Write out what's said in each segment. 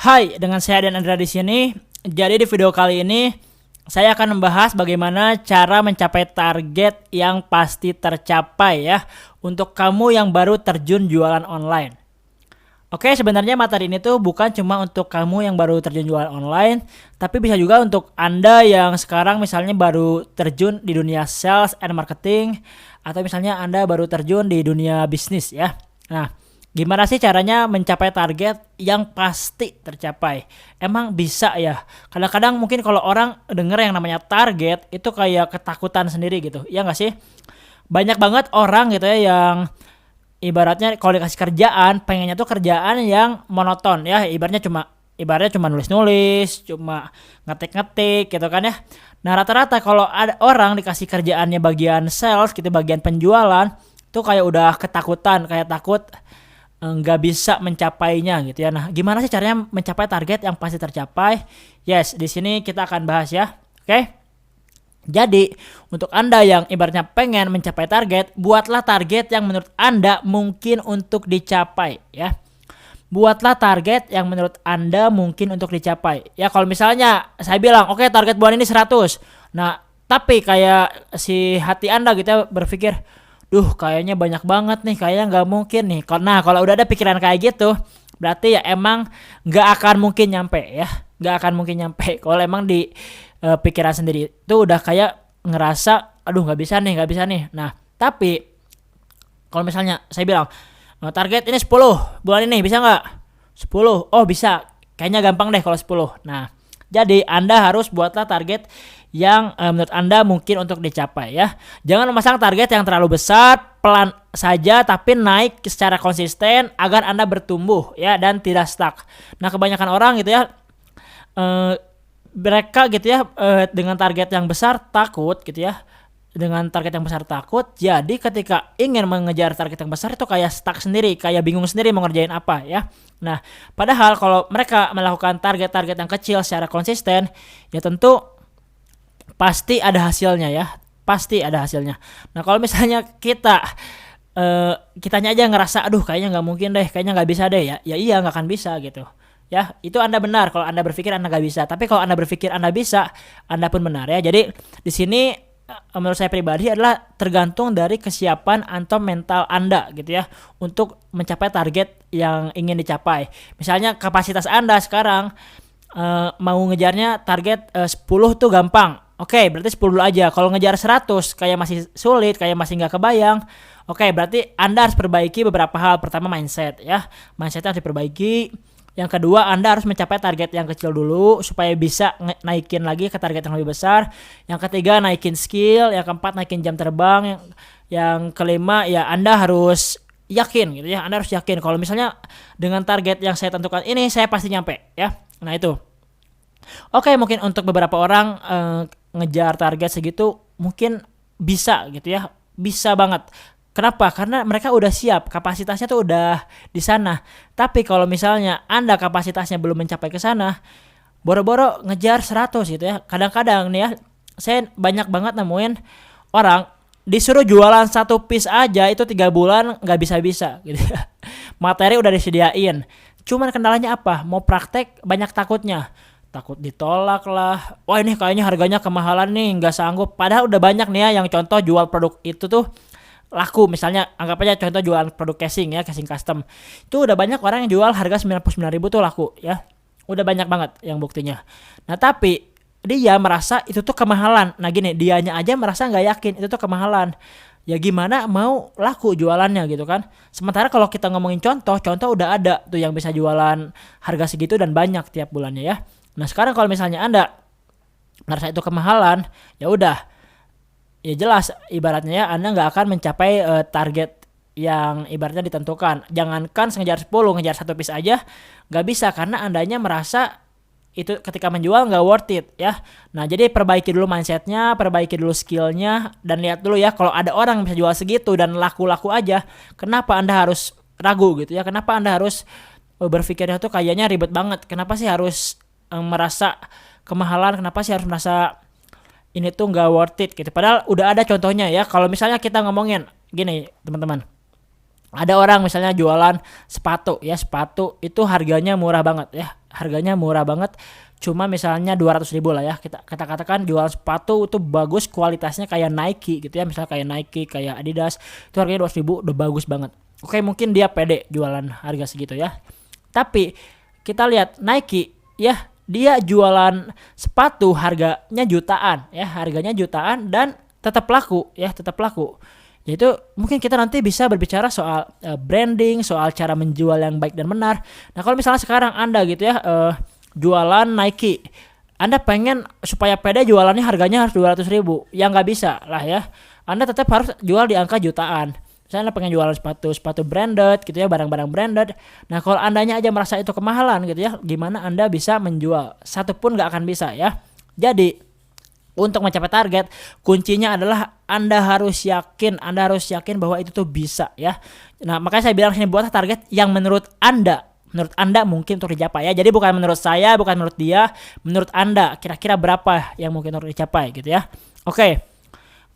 Hai, dengan saya dan Andra di sini. Jadi di video kali ini saya akan membahas bagaimana cara mencapai target yang pasti tercapai ya untuk kamu yang baru terjun jualan online. Oke, sebenarnya materi ini tuh bukan cuma untuk kamu yang baru terjun jualan online, tapi bisa juga untuk Anda yang sekarang misalnya baru terjun di dunia sales and marketing, atau misalnya Anda baru terjun di dunia bisnis ya. Nah, gimana sih caranya mencapai target yang pasti tercapai? Emang bisa ya? Kadang-kadang mungkin kalau orang denger yang namanya target itu kayak ketakutan sendiri gitu. Ya nggak sih? Banyak banget orang gitu ya yang ibaratnya kalau dikasih kerjaan, pengennya tuh kerjaan yang monoton ya. Ibaratnya cuma nulis-nulis, cuma ngetik-ngetik gitu kan ya. Nah, rata-rata kalau ada orang dikasih kerjaannya bagian sales gitu, bagian penjualan, tuh kayak udah ketakutan, kayak takut nggak bisa mencapainya gitu ya. Nah, gimana sih caranya mencapai target yang pasti tercapai? Yes, di sini kita akan bahas ya. Oke? Jadi, untuk Anda yang ibaratnya pengen mencapai target, buatlah target yang menurut Anda mungkin untuk dicapai ya. Buatlah target yang menurut Anda mungkin untuk dicapai. Ya, kalau misalnya saya bilang, "Oke, target bulan ini 100." Nah, tapi kayak si hati Anda gitu ya berpikir, "Duh, kayaknya banyak banget nih, kayaknya nggak mungkin nih." Nah, kalau udah ada pikiran kayak gitu, berarti ya emang nggak akan mungkin nyampe ya. Nggak akan mungkin nyampe. Kalau emang di pikiran sendiri itu udah kayak ngerasa, "Aduh, nggak bisa nih." Nah, tapi kalau misalnya saya bilang, target ini 10 bulan ini, bisa nggak? 10, oh bisa, kayaknya gampang deh kalau 10. Nah, jadi Anda harus buatlah target yang menurut Anda mungkin untuk dicapai ya. Jangan memasang target yang terlalu besar, pelan saja tapi naik secara konsisten agar Anda bertumbuh ya dan tidak stuck. Nah, kebanyakan orang gitu ya, mereka gitu ya, dengan target yang besar takut gitu ya. Dengan target yang besar takut, jadi ketika ingin mengejar target yang besar itu kayak stuck sendiri, kayak bingung sendiri mau ngerjain apa ya. Nah, padahal kalau mereka melakukan target-target yang kecil secara konsisten, ya tentu pasti ada hasilnya ya, pasti ada hasilnya. Nah, kalau misalnya kitanya aja ngerasa, "Aduh, kayaknya nggak mungkin deh, kayaknya nggak bisa deh," ya iya nggak akan bisa gitu. Ya, itu Anda benar kalau Anda berpikir Anda nggak bisa. Tapi kalau Anda berpikir Anda bisa, Anda pun benar ya. Jadi di sini menurut saya pribadi adalah tergantung dari kesiapan atau mental Anda gitu ya untuk mencapai target yang ingin dicapai. Misalnya kapasitas Anda sekarang mau ngejarnya target 10 tuh gampang. Oke, berarti 10 dulu aja. Kalau ngejar 100 kayak masih sulit, kayak masih nggak kebayang. Oke, berarti Anda harus perbaiki beberapa hal. Pertama, mindset ya. Mindsetnya harus diperbaiki. Yang kedua, Anda harus mencapai target yang kecil dulu supaya bisa naikin lagi ke target yang lebih besar. Yang ketiga, naikin skill. Yang keempat, naikin jam terbang. Yang kelima, ya Anda harus yakin gitu ya. Anda harus yakin kalau misalnya dengan target yang saya tentukan ini saya pasti nyampe ya. Nah, itu. Oke, mungkin untuk beberapa orang ngejar target segitu mungkin bisa gitu ya. Bisa banget. Kenapa? Karena mereka udah siap, kapasitasnya tuh udah di sana. Tapi kalau misalnya Anda kapasitasnya belum mencapai ke sana, boro-boro ngejar 100 gitu ya. Kadang-kadang nih ya, saya banyak banget nemuin orang disuruh jualan satu piece aja itu 3 bulan nggak bisa-bisa gitu ya. Materi udah disediain. Cuman kendalanya apa? Mau praktek banyak takutnya. Takut ditolak lah. Wah, ini kayaknya harganya kemahalan nih, nggak sanggup. Padahal udah banyak nih ya yang contoh jual produk itu tuh laku. Misalnya anggap aja contoh jualan produk casing ya, casing custom. Itu udah banyak orang yang jual harga 99.000 tuh laku ya. Udah banyak banget yang buktinya. Nah, tapi dia merasa itu tuh kemahalan. Nah, gini, dianya aja merasa nggak yakin itu tuh kemahalan. Ya gimana mau laku jualannya gitu kan. Sementara kalau kita ngomongin contoh udah ada tuh yang bisa jualan harga segitu dan banyak tiap bulannya ya. Nah, sekarang kalau misalnya Anda merasa itu kemahalan, ya udah, ya jelas ibaratnya ya Anda nggak akan mencapai target yang ibaratnya ditentukan. Jangankan ngejar 10, ngejar satu piece aja nggak bisa karena Andanya merasa itu ketika menjual nggak worth it ya. Nah, jadi perbaiki dulu mindsetnya, perbaiki dulu skillnya, dan lihat dulu ya kalau ada orang yang bisa jual segitu dan laku-laku aja, kenapa Anda harus ragu gitu ya. Kenapa Anda harus berpikirnya tuh kayaknya ribet banget. Kenapa sih harus merasa kemahalan, kenapa sih harus merasa ini tuh nggak worth it gitu. Padahal udah ada contohnya ya. Kalau misalnya kita ngomongin gini teman-teman, ada orang misalnya jualan sepatu ya, sepatu itu harganya murah banget ya. harganya murah banget, cuma misalnya 200.000 lah ya, kita katakan jualan sepatu itu bagus, kualitasnya kayak Nike gitu ya, misalnya kayak Nike, kayak Adidas, itu harganya 200.000 udah bagus banget. Oke, mungkin dia pede jualan harga segitu ya. Tapi kita lihat Nike ya, dia jualan sepatu harganya jutaan ya, harganya jutaan dan tetap laku ya, tetap laku. Yaitu mungkin kita nanti bisa berbicara soal branding, soal cara menjual yang baik dan benar. Nah, kalau misalnya sekarang Anda gitu ya jualan Nike, Anda pengen supaya pede jualannya harganya harus 200.000, ya nggak bisa lah ya. Anda tetap harus jual di angka jutaan. Misalnya Anda pengen jualan sepatu branded gitu ya, barang-barang branded. Nah, kalau Andanya aja merasa itu kemahalan gitu ya, gimana Anda bisa menjual? Satu pun nggak akan bisa ya. Jadi untuk mencapai target, kuncinya adalah Anda harus yakin bahwa itu tuh bisa ya. Nah, makanya saya bilang sini buat target yang menurut Anda mungkin untuk dicapai ya. Jadi bukan menurut saya, bukan menurut dia, menurut Anda kira-kira berapa yang mungkin untuk dicapai gitu ya. Oke.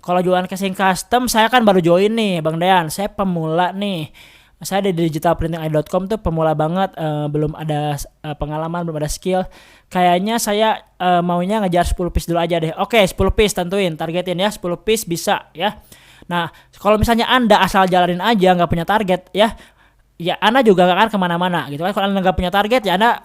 Kalau jualan casing custom, saya kan baru join nih Bang Dean, saya pemula nih. Saya di digitalprinting.com tuh pemula banget, belum ada pengalaman, belum ada skill. Kayaknya saya maunya ngejar 10 piece dulu aja deh. Oke, 10 piece tentuin, targetin ya, 10 piece bisa ya. Nah, kalau misalnya Anda asal jalanin aja nggak punya target ya Anda juga gak akan kemana-mana gitu kan. Kalau Anda nggak punya target ya Anda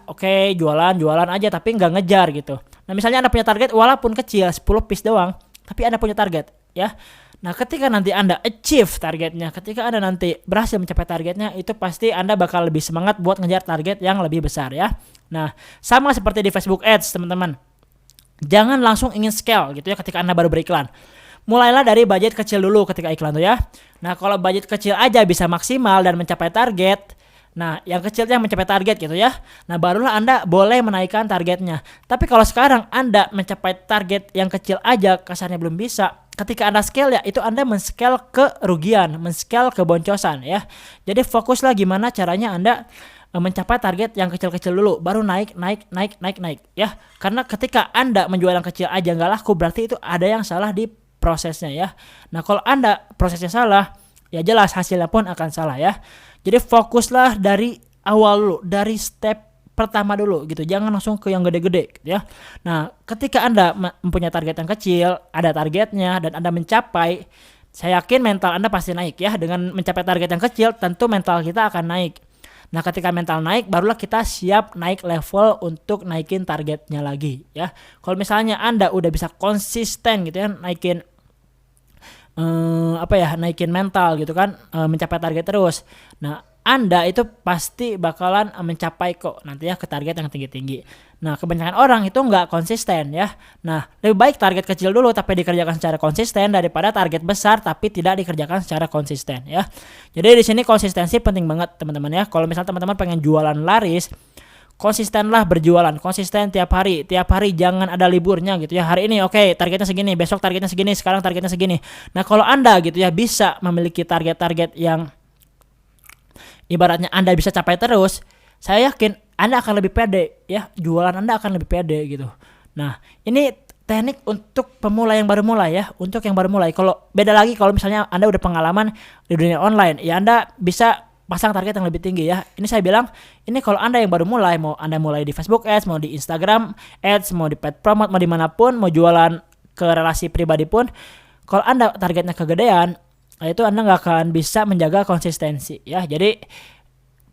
jualan aja tapi nggak ngejar gitu. Nah, misalnya Anda punya target walaupun kecil 10 piece doang, tapi Anda punya target ya. Nah, ketika nanti Anda achieve targetnya, ketika Anda nanti berhasil mencapai targetnya, itu pasti Anda bakal lebih semangat buat ngejar target yang lebih besar ya. Nah, sama seperti di Facebook Ads teman-teman. Jangan langsung ingin scale gitu ya ketika Anda baru beriklan. Mulailah dari budget kecil dulu ketika iklan tuh ya. Nah, kalau budget kecil aja bisa maksimal dan mencapai target, nah yang kecilnya mencapai target gitu ya, nah barulah Anda boleh menaikkan targetnya. Tapi kalau sekarang Anda mencapai target yang kecil aja kasarnya belum bisa, ketika Anda scale ya itu Anda men-scale kerugian, men-scale keboncosan ya. Jadi fokuslah gimana caranya Anda mencapai target yang kecil-kecil dulu, baru naik ya. Karena ketika Anda menjual yang kecil aja nggak laku, berarti itu ada yang salah di prosesnya ya. Nah, kalau Anda prosesnya salah, ya jelas hasilnya pun akan salah ya. Jadi fokuslah dari awal dulu, dari step pertama dulu gitu. Jangan langsung ke yang gede-gede gitu ya. Nah, ketika Anda mempunyai target yang kecil, ada targetnya dan Anda mencapai, saya yakin mental Anda pasti naik ya. Dengan mencapai target yang kecil, tentu mental kita akan naik. Nah, ketika mental naik, barulah kita siap naik level untuk naikin targetnya lagi ya. Kalau misalnya Anda udah bisa konsisten gitu ya, naikin mental gitu kan, mencapai target terus. Nah, Anda itu pasti bakalan mencapai kok nanti ya ke target yang tinggi-tinggi. Nah, kebanyakan orang itu nggak konsisten ya. Nah, lebih baik target kecil dulu tapi dikerjakan secara konsisten daripada target besar tapi tidak dikerjakan secara konsisten ya. Jadi di sini konsistensi penting banget teman-teman ya. Kalau misalnya teman-teman pengen jualan laris, konsistenlah berjualan, konsisten tiap hari jangan ada liburnya gitu ya. Hari ini oke, targetnya segini, besok targetnya segini, sekarang targetnya segini. Nah, kalau Anda gitu ya bisa memiliki target-target yang ibaratnya Anda bisa capai terus, saya yakin Anda akan lebih pede ya, jualan Anda akan lebih pede gitu. Nah, ini teknik untuk pemula yang baru mulai ya, untuk yang baru mulai. Kalau beda lagi kalau misalnya Anda udah pengalaman di dunia online, ya Anda bisa pasang target yang lebih tinggi ya. Ini saya bilang, ini kalau Anda yang baru mulai, mau Anda mulai di Facebook Ads, mau di Instagram Ads, mau di paid promote, mau dimanapun, mau jualan ke relasi pribadi pun, kalau Anda targetnya kegedean, itu Anda nggak akan bisa menjaga konsistensi ya. Jadi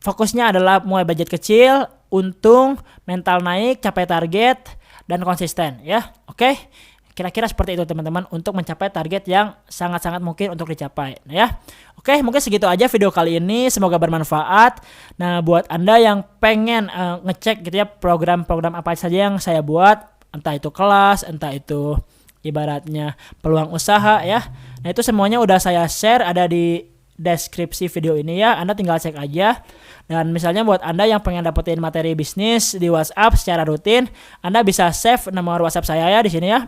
fokusnya adalah mulai budget kecil, untung, mental naik, capai target, dan konsisten ya. Oke? Kira-kira seperti itu teman-teman untuk mencapai target yang sangat-sangat mungkin untuk dicapai ya. Oke, mungkin segitu aja video kali ini, semoga bermanfaat. Nah, buat Anda yang pengen ngecek gitu ya program-program apa saja yang saya buat, entah itu kelas, entah itu ibaratnya peluang usaha ya. Nah, itu semuanya udah saya share, ada di deskripsi video ini ya. Anda tinggal cek aja. Dan misalnya buat Anda yang pengen dapetin materi bisnis di WhatsApp secara rutin, Anda bisa save nomor WhatsApp saya ya di sini ya.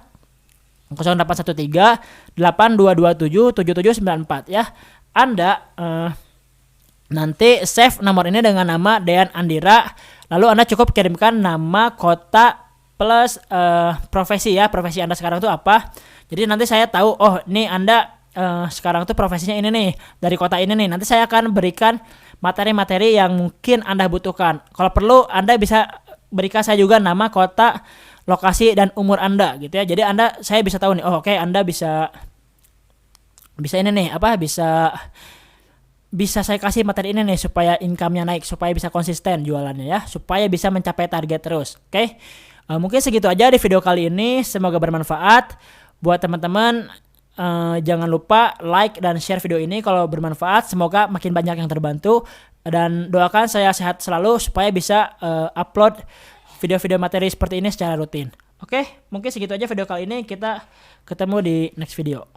0813 8227 7794 ya. Anda nanti save nomor ini dengan nama Dean Andira. Lalu Anda cukup kirimkan nama, kota plus profesi ya. Profesi Anda sekarang itu apa? Jadi nanti saya tahu, oh ini Anda sekarang tuh profesinya ini nih, dari kota ini nih. Nanti saya akan berikan materi-materi yang mungkin Anda butuhkan. Kalau perlu Anda bisa berikan saya juga nama, kota, lokasi, dan umur Anda gitu ya. Jadi saya bisa tahu nih, oh oke, Anda bisa ini nih, bisa saya kasih materi ini nih supaya income-nya naik, supaya bisa konsisten jualannya ya, supaya bisa mencapai target terus. Oke. Mungkin segitu aja di video kali ini, semoga bermanfaat buat teman-teman. Jangan lupa like dan share video ini kalau bermanfaat, semoga makin banyak yang terbantu, dan doakan saya sehat selalu supaya bisa upload video-video materi seperti ini secara rutin. Oke, mungkin segitu aja video kali ini, kita ketemu di next video.